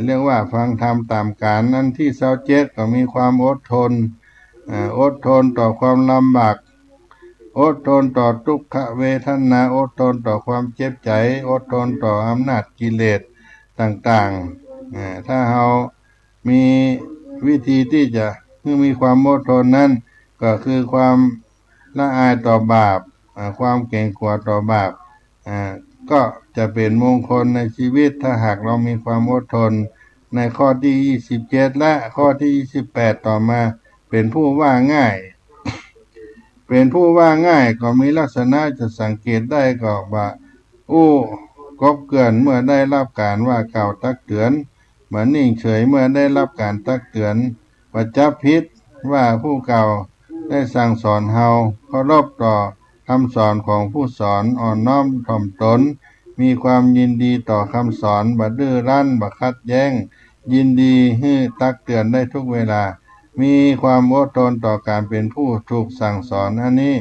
Speaker 2: เรียกว่าฟังธรรมตามการนั้นที่27ก็มีความอดทนต่อความลำบากอดทนต่อทุกขเวทนาอดทนต่อความเจ็บใจอดทนต่ออำนาจกิเลสต่างๆถ้าเรามีวิธีที่จะมีความอดทนนั้นก็คือความละอายต่อบาปความเกรงกลัวต่อบาปก็จะเป็นมงคลในชีวิตถ้าหากเรามีความอดทนในข้อที่27และข้อที่28ต่อมาเป็นผู้ว่าง่ายก็มีลักษณะจะสังเกตได้ก็ว่ากบเกลื่อนเมื่อได้รับการว่ากล่าวตักเตือนเหมือนนิ่งเฉยเมื่อได้รับการตักเตือนประจับพิษว่าผู้เก่าได้สั่งสอนเฮาเคารพต่อคำสอนของผู้สอนอ่อนน้อมถ่อมตนมีความยินดีต่อคำสอนบ่ดื้อรั้นบ่ขัดแย้งยินดีให้ตักเตือนได้ทุกเวลามีความอดทนต่อการเป็นผู้ถูกสั่งสอนอันนี้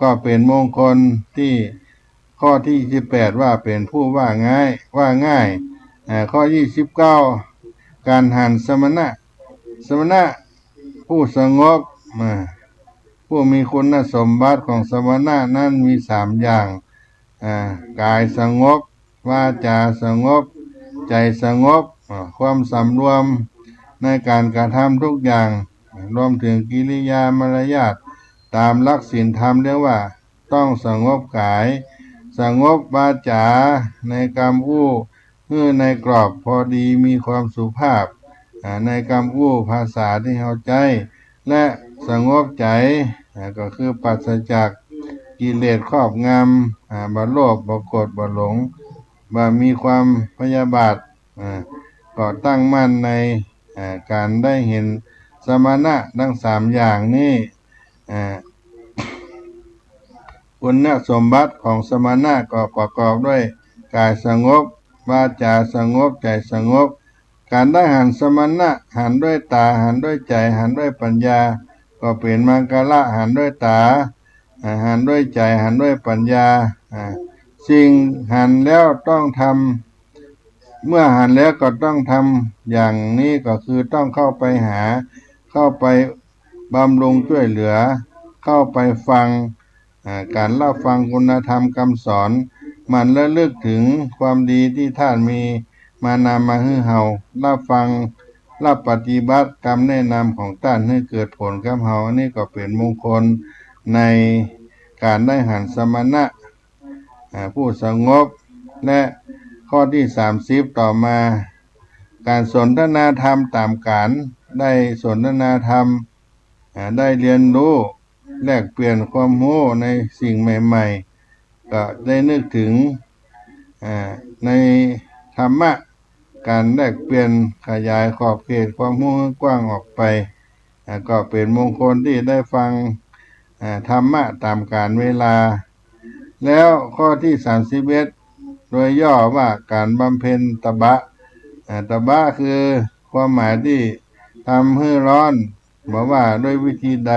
Speaker 2: ก็เป็นมงคลที่ข้อที่28ว่าเป็นผู้ว่าง่ายข้อ29การหันสมณะผู้สงบผู้มีคุณสมบัติของสมณะนั้นมี3อย่าง กายสงบวาจาสงบใจสงบความสำรวมในการกระทำทุกอย่างรวมถึงกิริยามารยาทตามหลักศีลธรรมเรียกว่าต้องสงบกายสงบวาจาในคำอู้ในกรอบพอดีมีความสุภาพในคำอู้ภาษาที่เข้าใจและสงบใจก็คือปราศจากกิเลสครอบงำบ่โลภบ่โกรธบ่หลงบ่มีความพยาบาทก็ตั้งมั่นในการได้เห็นสมณะทั้งสามอย่างนี้คุณสมบัติของสมณะก็ประกอบด้วยกายสงบวาจาสงบใจสงบการได้หันสมณะหันด้วยตาหันด้วยใจหันด้วยปัญญาก็เป็นมังกละหันด้วยตาหันด้วยใจหันด้วยปัญญาสิ่งหันแล้วต้องทำเมื่อหันแล้วก็ต้องทำอย่างนี้ก็คือต้องเข้าไปหาเข้าไปบำรุงช่วยเหลือเข้าไปฟังการรับฟังคุณธรรมคำสอนมันระลึกถึงความดีที่ท่านมีมานำมาให้เฮารับฟังรับปฏิบัติคำแนะนำของท่านให้เกิดผลกับเฮาอันนี้ก็เป็นมงคลในการได้หันสมณะผู้สงบและข้อที่30ต่อมาการสนทนาธรรมตามการได้สนทนาธรรมได้เรียนรู้แลกเปลี่ยนความรู้ในสิ่งใหม่ๆก็ได้นึกถึงในธรรมะการแลกเปลี่ยนขยายขอบเขตความรู้กว้างออกไปก็เป็นมงคลที่ได้ฟังธรรมะตามกาลเวลาแล้วข้อที่31โดยย่อว่าการบำเพ็ญตบะตบะคือความหมายที่ทำให้ร้อนบอกว่าด้วยวิธีใด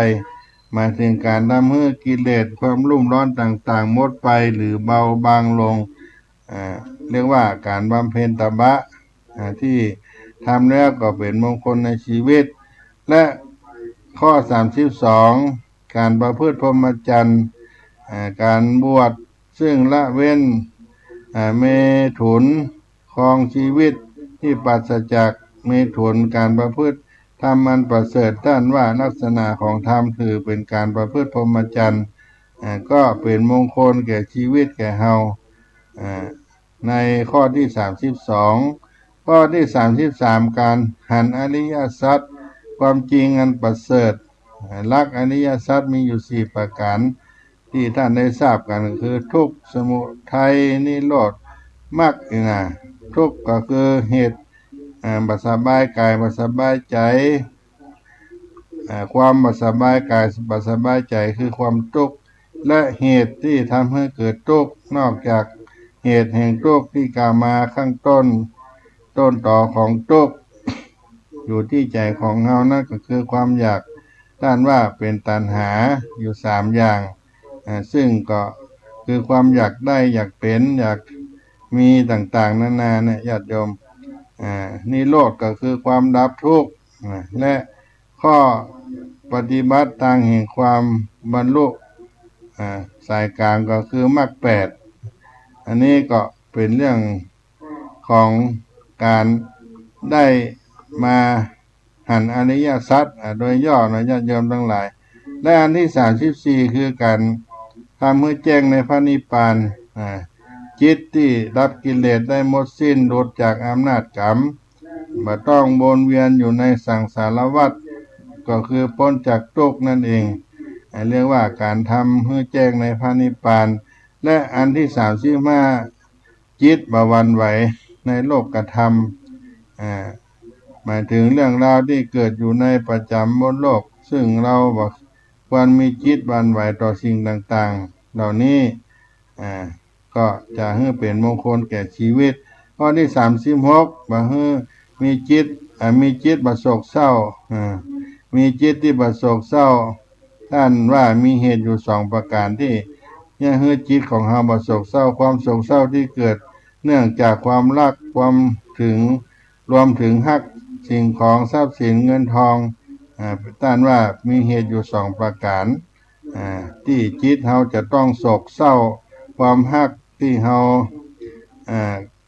Speaker 2: หมายถึงการทำให้กิเลสความรุ่มร้อนต่างๆหมดไปหรือเบาบางลงเรียกว่าการบำเพ็ญตบะที่ทำแล้วก็เป็นมงคลในชีวิตและข้อ32การประพฤติพรหมจรรย์การบวชซึ่งละเว้นเมถุนครองชีวิตที่ปราศจากเมถุนการประพฤติธรรมมันประเสริฐท่านว่าลักษณะของธรรมคือเป็นการประพฤติพรหมจรรย์ก็เป็นมงคลแก่ชีวิตแก่เฮาในข้อที่32ข้อที่33การหันอริยสัจความจริงอันประเสริฐหลักอริยสัจมีอยู่4ประการที่ท่านได้ทราบกันคือทุกข์สมุทัยนิโรธมรรคทุกข์ก็คือเหตุบ่สบายกายบ่สบายใจความบ่สบายกายบ่สบายใจคือความทุกข์และเหตุที่ทำให้เกิดทุกข์นอกจากเหตุแห่งทุกข์ที่กล่าวมาข้างต้นต่อของทุกข์อยู่ที่ใจของเฮานั่นก็คือความอยากท่านว่าเป็นตัณหาอยู่3อย่างซึ่งก็คือความอยากได้อยากเป็นอยากมีต่างๆนานาเนี่ยญาติโยมนิโรธก็คือความดับทุกข์และข้อปฏิบัติทางแห่งความบรรลุสายกลางก็คือมรรค8อันนี้ก็เป็นเรื่องของการได้มาหันอริยสัจโดยย่อนะญาติโยมทั้งหลายและอันที่34คือการทำให้แจ้งในพระนิพพานจิตที่ดับกิเลสได้หมดสิ้นหลุดจากอำนาจกรรมบ่ต้องวนเวียนอยู่ในสังสารวัฏก็คือพ้นจากทุกข์นั่นเองเรียกว่าการทำให้แจ้งในพระนิพพานและอันที่35จิตบ่หวั่นไหวในโลกธรรมหมายถึงเรื่องราวที่เกิดอยู่ในประจำบนโลกซึ่งเราบอกควรมีจิตหวั่นไหวต่อสิ่งต่างๆเหล่านี้ก็จะให้เป็นมงคลแก่ชีวิตข้อที่36บ่ให้มีจิตบ่โศกเศร้ามีจิตที่บ่โศกเศร้าท่านว่ามีเหตุอยู่2ประการที่จะให้จิตของเฮาบ่โศกเศร้าความโศกเศร้าที่เกิดเนื่องจากความรักความถึงรวมถึงฮักสิ่งของทรัพย์สินเงินทองท่านว่ามีเหตุอยู่2ประการที่จิตเฮาจะต้องโศกเศร้าความฮัก ที่เฮา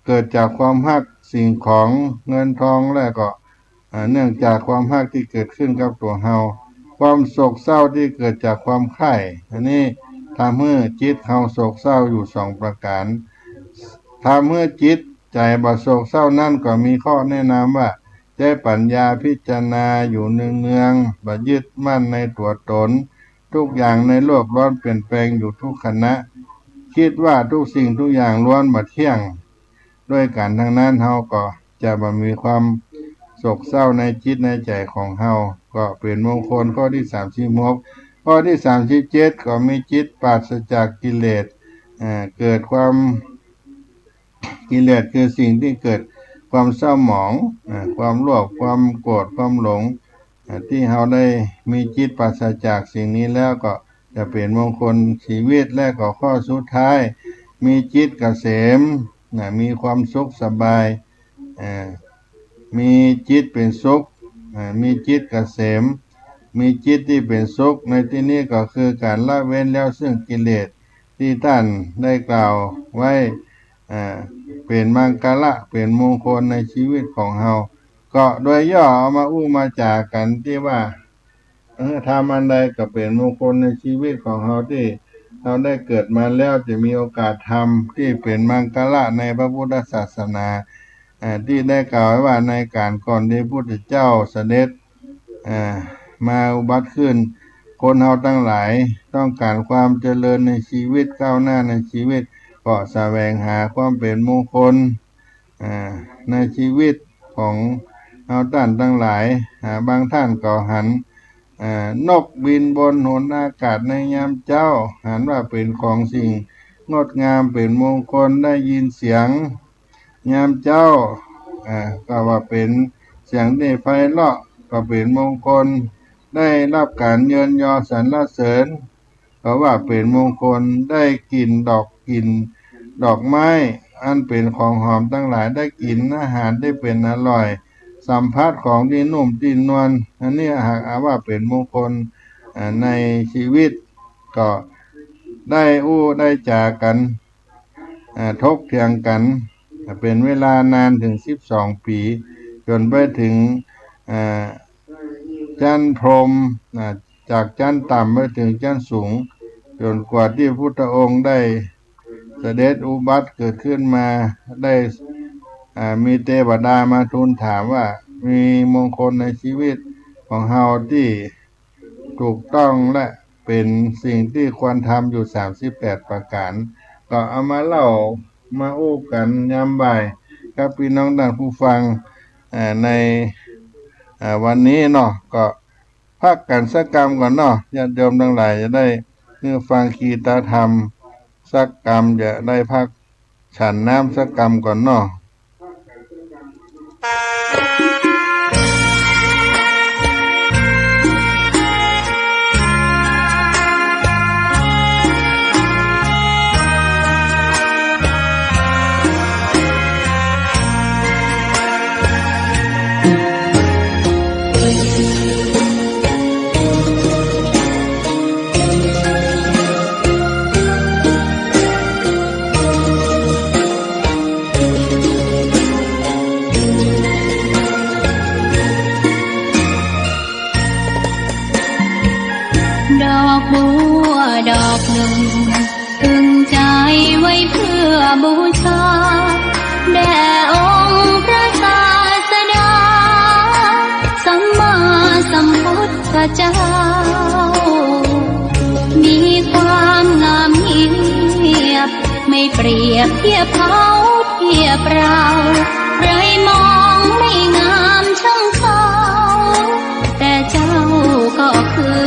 Speaker 2: เกิดจากความฮักสิ่งของเงินทองและก็เนื่องจากความฮักที่เกิดขึ้นกับตัวเฮาความโศกเศร้าที่เกิดจากความใคร่อันนี้ทำให้จิตเฮาโศกเศร้าอยู่สองประการทำให้จิตใจบ่โศกเศร้านั่นก็มีข้อแนะนำว่าใช้ปัญญาพิจารณาอยู่เนืองๆบ่ยึดมั่นในตัวตนทุกอย่างในโลกล้วนเปลี่ยนแปลงอยู่ทุกขณะคิดว่าทุกสิ่งทุกอย่างล้วนบ่เที่ยงด้วยกันทั้งนั้นเฮาก็จะบ่มีความโศกเศร้าในจิตในใจของเฮาก็เป็นมงคลข้อที่36ข้อที่37ก็มีจิตปราศจากกิเลสเกิดความกิเลสคือสิ่งที่เกิดความเศร้าหมองความโลภความโกรธความหลงที่เฮาได้มีจิตปราศจากสิ่งนี้แล้วก็จะเป็นมงคลชีวิตและก็ข้อสุดท้ายมีจิตเกษมมีความสุขสบายมีจิตเป็นสุขมีจิตเกษมมีจิตที่เป็นสุขในที่นี้ก็คือการละเว้นแล้วซึ่งกิเลสที่ท่านได้กล่าวไว้เป็นมังกละเป็นมงคลในชีวิตของเฮาก็โดยย่อเอามาอู้มาจากกันที่ว่าทำอันใดก็เป็นมงคลในชีวิตของเฮาที่เราได้เกิดมาแล้วจะมีโอกาสทำที่เป็นมังกละในพระพุทธศาสนาที่ได้กล่าวไว้ว่าในการก่อนที่พระพุทธเจ้าเสด็จมาอุบัติขึ้นคนเฮาทั้งหลายต้องการความเจริญในชีวิตก้าวหน้าในชีวิตก็แสวงหาความเป็นมงคลในชีวิตของเฮาท่านทั้งหลายบางท่านก็หันนกบินบนหนอากาศในยามเจ้าหันว่าเป็นของสิ่งงดงามเป็นมงคลได้ยินเสียงยามเจ้าก็ว่าเป็นเสียงที่ไพเราะก็เป็นมงคลได้รับการเยินยอสรรเสริญก็ว่าเป็นมงคลได้กินดอกไม้อันเป็นของหอมทั้งหลายได้กินอาหารได้เป็นอร่อยสัมผัสของที่นุ่มที่นวลอันนี้หากว่าเป็นมงคลในชีวิตก็ได้ได้จากกันทบเถียงกันเป็นเวลานานถึง12 ปีจนไปถึงชั้นพรหมจากชั้นต่ำไปถึงชั้นสูงจนกว่าที่พุทธองค์ได้เสด็จอุบัติเกิดขึ้นมาได้มีเทวดามาทูลถามว่ามีมงคลในชีวิตของเฮาที่ถูกต้องและเป็นสิ่งที่ควรทำอยู่38ประการก็เอามาเล่ามาอู้กันยามบ่ายกับพี่น้องท่านผู้ฟังในวันนี้เนาะก็พักกันสักกรรมก่อนเนาะญาติโยมทั้งหลายจะได้ฟังคีตธรรมสักกรรมจะได้พักฉันน้ำสักกรรมก่อนเนาะ
Speaker 3: ดอกบัวดอกหนึ่งตึงใจไว้เพื่อบูชาแด่องค์พระศาสดาสัมมาสัมพุทธเจ้ามีความงามเงียบไม่เปรียบเทียบเขาเทียบเราใครมองไม่งามช่างเขาแต่เจ้าก็คือ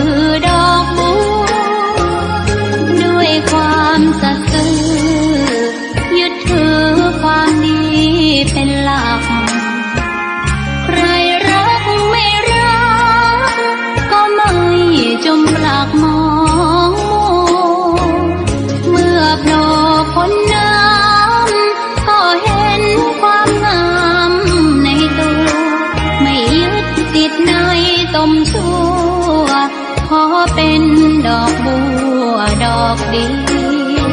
Speaker 3: ดอกบัวด้วยความสัตย์ซื่อยึดถือความดีเป็นหลักใครรักไม่รักก็ไม่จมปลักมองเมื่อโผล่พ้นน้ำก็เห็นความงามในตัวไม่ยึดติดในตมชั่วขอเป็นดอกบัวดอกเดียว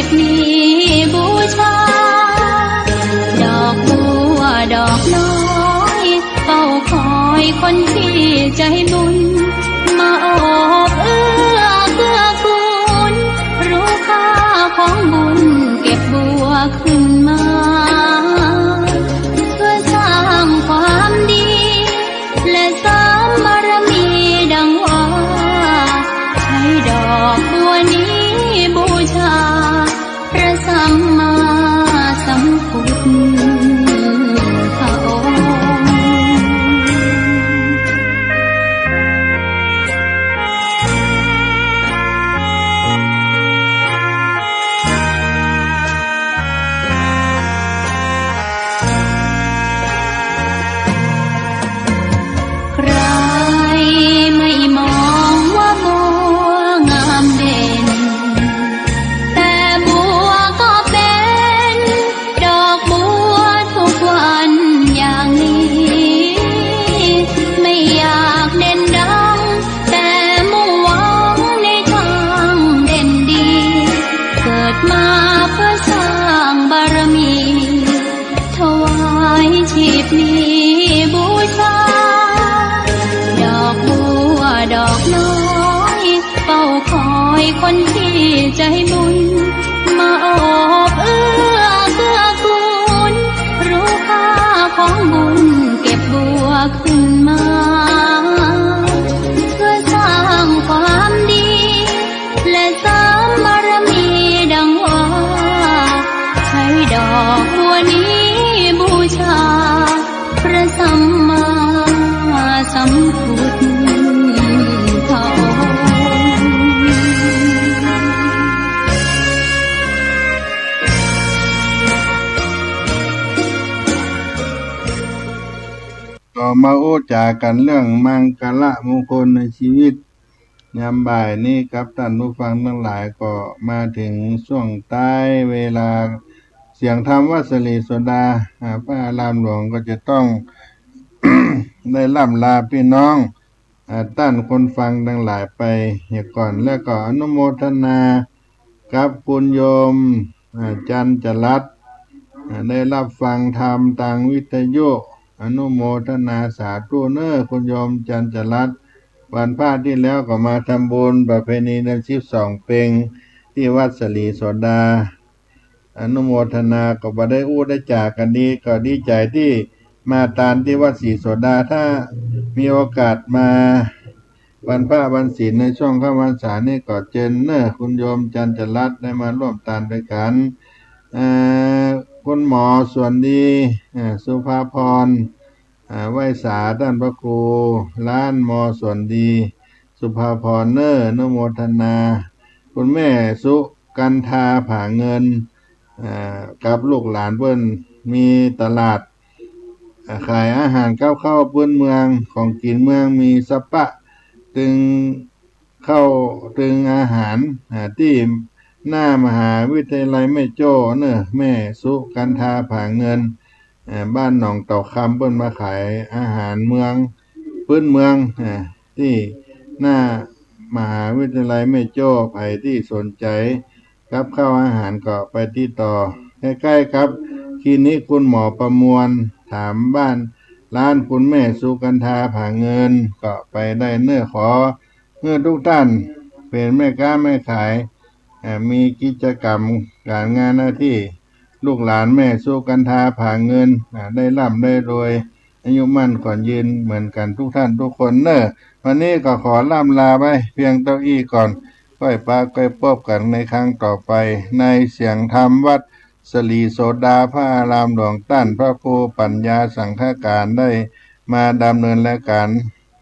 Speaker 3: พนี้บูชาดอกบัวดอกน้อยเฝ้าคอยคนที่ใจบุญมาโอบเอื้อเกื้อกูลรู้ค่าของบุญเก็บบัวขึ้นมาเพื่อสร้างความดีและเสริมบารมีดังว่าใช้ดอกบัวนี้บูชาพระสัมมาสัมพุทธองค์ ใครไม่มองว่าบัวงามเด่นแต่บัวก็เป็นดอกบัวทุกวันอย่างนี้ไม่อยากเด่นดังแต่มุ่งหวังในทางเด่นดีเกิดมาเพื่อสร้างบารมีถวายชีพนี้บูชาดอกบัวดอกน้อยเฝ้าคอยคนที่ใจบุญมาโอบเอื้อเกื้อกูลรู้ค่าของบุญเก็บบัวขึ้นมาเพื่อสร้างความดีและเสริมบารมีดังว่าใช้ดอกบัวนี้บูชาพระสัมมาสัมพุทธองค์
Speaker 2: ต่อมาโอ้จากันเรื่องมังกละมงคลในชีวิตยามบ่ายนี้ครับท่านผู้ฟังทั้งหลายก็มาถึงช่วงท้ายเวลาเสียงธรรมวัดสลีโสดาพระอารามหลวงก็จะต้อง ได้ล่ำลาพี่น้องท่านคนฟังทั้งหลายไปเหียก่อนแล้วก็อนุโมทนากับคุณโยมจันจรัตน์ได้รับฟังธรรมทางวิทยุอนุโมทนาสาธุเนอคุณโยมจันจรัตน์วันพระที่แล้วก็มาทำบุญประเพณีเดือน12 เป็งที่วัดสลีโสดาอนุโมทนาก็บ่ได้อู้ได้จากกันดีก็ดีใจที่มาตามที่วัดศรีโสดาถ้ามีโอกาสมาวันพระวันศีลในช่วงเข้าพรรษานี่ก็เจนเนอคุณโยมจันจรัตน์ได้มาร่วมตามด้วยกันคุณหมอส่วนดีสุภาพรไหวสาท่านพระครูล้านหมอส่วนดีสุภาพรเนอนุโมทนาคุณแม่สุกันทาผาเงินกับลูกหลานเพิ่นมีตลาดขายอาหารเข้าพื้นเมืองของกินเมืองมีสปะตึงเข้าตึงอาหารที่หน้ามหาวิทยาลัยแม่โจ้เนอะแม่สุกันทาผาเงินบ้านหนองเต่าคำเพิ่นมาขายอาหารเมืองพื้นเมืองที่หน้ามหาวิทยาลัยแม่โจ้ใครที่สนใจกับข้าวอาหารก็ไปที่ต่อใกล้ๆครับคลินิกคุณหมอประมวลถามบ้านร้านคุณแม่สุกันทาผาเงินก็ไปได้เนื้อขอเมื่อทุกท่านเป็นแม่ค้าแม่ขายมีกิจกรรมการงานหน้าที่ลูกหลานแม่สุกันทาผาเงินได้ร่ำได้รวยอายุมั่นขวัญยืนเหมือนกันทุกท่านทุกคนเนอะวันนี้ก็ขอล่ำลาไปเพียงเท่าอี้ก่อนค่อยปาค่อยพบกันในครั้งต่อไปในเสียงธรรมวัดสลีโสดาพระอารามหลวงต้านพระครูปัญญาสังฆการได้มาดำเนินรายการ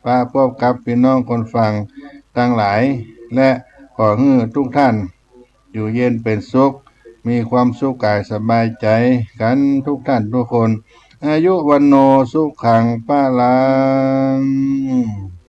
Speaker 2: พาพบกับพี่น้องคนฟังทั้งหลายและขอให้ทุกท่านอยู่เย็นเป็นสุขมีความสุขกายสบายใจกันทุกท่านทุกคนอายุวันโนสุขังพลัง